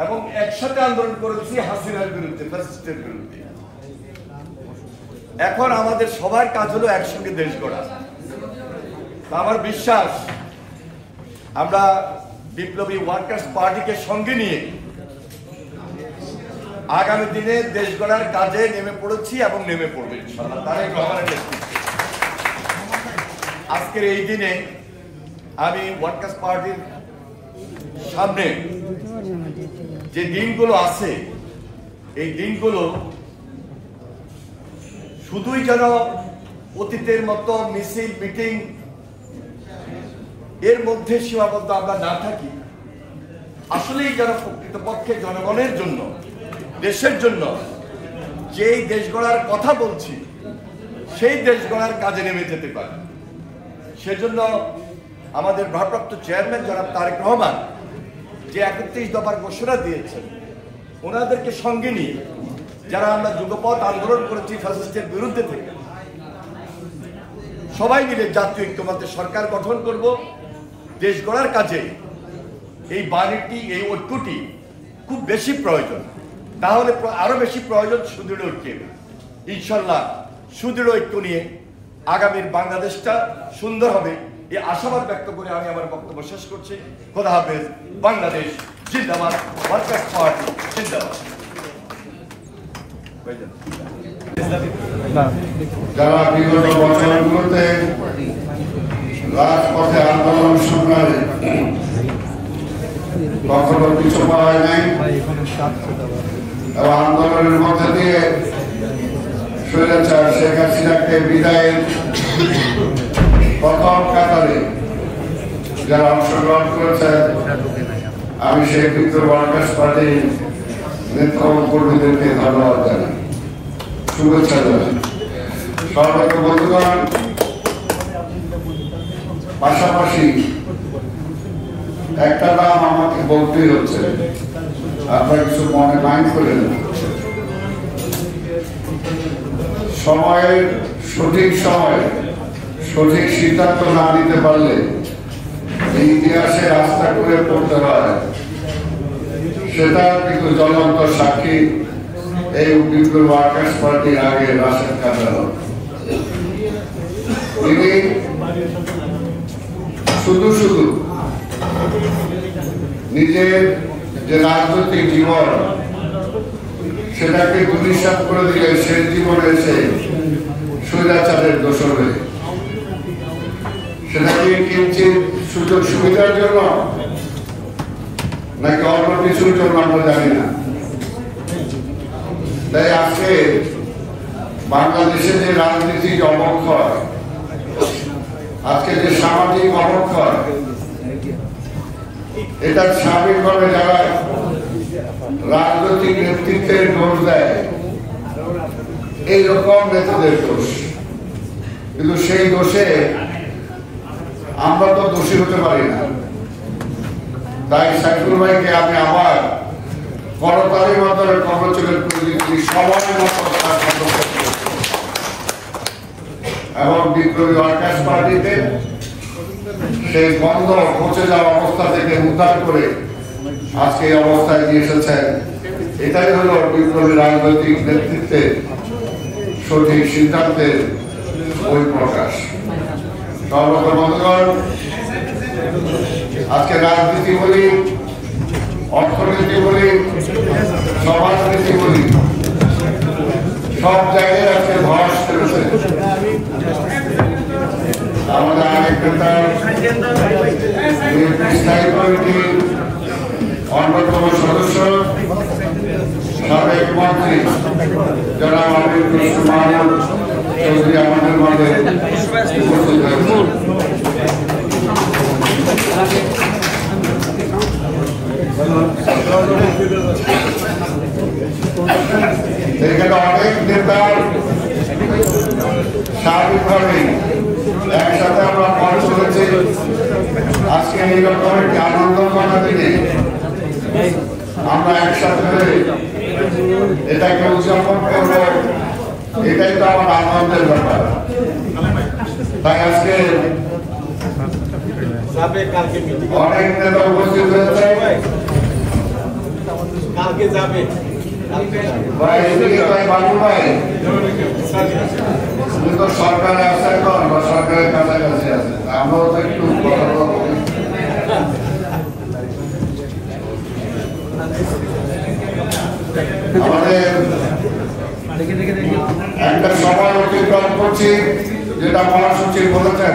এবং একসাথে আন্দোলন করেছি হাসিনার বিরুদ্ধে, ফ্যাসিস্টের বিরুদ্ধে। এখন আমাদের সবার কাজ হলো একসঙ্গে দেশ গড়া। আমার বিশ্বাস আমরা বিপ্লবী ওয়ার্কার্স পার্টিকে সঙ্গে নিয়ে আগামী দিনে দেশ গড়ার কাজে নেমে পড়েছি এবং নেমে পড়বে ইনশাআল্লাহ। তারেক রহমানের নেতৃত্বে আজকের এই দিনে আমি ওয়ার্কার্স পার্টির সামনে যে দিনগুলো আছে, এই দিনগুলো শুধুই যেন অতীতের মতো মিছিল মিটিং এর মধ্যে সীমাবদ্ধ আমরা না থাকি, আসলেই যেন প্রকৃতপক্ষে জনগণের জন্য, দেশের জন্য যেই দেশ গড়ার কথা বলছি সেই দেশ গড়ার কাজে নেমে যেতে পারে। সেজন্য আমাদের ভারপ্রাপ্ত চেয়ারম্যান জনাব তারেক রহমান যে 31 দফার ঘোষণা দিয়েছেন, ওনাদেরকে সঙ্গে নিয়ে যারা আমরা যুগপৎ আন্দোলন করেছি ফ্যাসিস্টের বিরুদ্ধে থেকে, সবাই মিলে জাতীয় ঐক্যমত্যে সরকার গঠন করব। দেশ গড়ার কাজে এই বাণীটি, এই ঐক্যটি খুব বেশি প্রয়োজন। তাহলে আরো বেশি প্রয়োজন সুদৃঢ় ঐক্যের। ইনশাল্লাহ সুদৃঢ় ঐক্য নিয়ে আগামীর বাংলাদেশটা সুন্দর হবে, এই আশাবাদ ব্যক্ত করে আমি আমার বক্তব্য শেষ করছি। খোদা হাফেজ। বাংলাদেশ জিন্দাবাদ। ওয়ার্কার্স পার্টি জিন্দাবাদ। যারা বিগত বছরগুলোতে রাজপথে আন্দোলন সংগ্রামে কখনো পিছু পাওয়া নাই এবং আন্দোলনের মধ্যে দিয়ে স্বৈরাচার শেখ হাসিনাকে বিদায়ের প্রথম কাতারে যারা অংশগ্রহণ করেছেন, আমি সেই বিপ্লবী ওয়ার্কার্স পার্টির নেতাকর্মীদেরকে ধন্যবাদ জানাই, শুভেচ্ছা জানাই। সর্বত বন্ধুগণ, পাশাপাশি একটা নাম আমাকে বলতেই হচ্ছে, আপনারা কিছু মনে মাইন্ড করে নেন। সময়ের সঠিক সময়ে সঠিক সিদ্ধান্ত না নিতে পারলে এই ইতিহাসে আস্থা করে পড়তে হয়, সেটা কিন্তু জ্বলন্ত সাক্ষী এই বিপ্লবী ওয়ার্কার্স পার্টির আগে রাশেদ খান। তিনি শুধু শুধু নিজের যে রাজনৈতিক জীবন সেটাকে দুলিশাত করে দিলে সে জীবনে এসে স্বৈরাচারের দোষর হয়ে, সেটাকে কিঞ্চিত সুযোগ সুবিধার জন্য নাকি অন্য কিছুর জন্য আমরা জানি না। তাই আজকে বাংলাদেশে যে রাজনীতিক অবক্ষয়, আজকে যে সামাজিক অবক্ষয়, এটা স্বাভাবিকভাবে যারা রাজনৈতিক নেতৃত্বের দোষ দেয়, এইরকম নেতাদের দোষ। কিন্তু সেই দোষে আমরা তো দোষী হতে পারি না। তাই সাইফুল ভাইকে আমি আবার করতালির মাধ্যমে কংগ্রেচুলেট করে দিচ্ছি সবার মতো এবং বিপ্লবী ওয়ার্কার্স পার্টিতে সেই বন্ধ পচে যাওয়া অবস্থা থেকে উদ্ধার করে আজকে এই অবস্থায় নিয়ে এসেছেন। এটাই হলো বিপ্লবী রাজনৈতিক নেতৃত্বে সঠিক সিদ্ধান্তের বহিঃপ্রকাশ। সর্বত বন্ধুগণ, আজকে রাজনীতি বলি, অর্থনীতি বলি, সমাজনীতি বলি, সব জায়গায় আজকে ধস ফেলেছে। আমাদের আরেক নেতা স্থায়ী কমিটির অন্যতম সদস্য সাবেক মন্ত্রী জনাব আমির হোসেন মাহমুদ চৌধুরী আমাদের মাঝে উপস্থিত হয়েছেন। এখানে অনেক নেতা স্বাভাবিকভাবে একসাথে আমরা মনে করেছি আজকে এইরকম একটি আনন্দময় দিনে আমরা একসাথে এটাকে উদযাপন করবো, এটাই তো আমার আনন্দের ব্যাপার। তাই আজকে অনেক নেতা উপস্থিত হয়েছে। কালকে যাবে ভাই এদিকে ভাই বাবু ভাই তুমি তো সরকারে আছে এখন বা সরকারের কাছাকাছি আছে আমরাও তো একটু কথা বলবো আমাদের একটা সময় অতিক্রম করছি যেটা মহাসচিব বলেছেন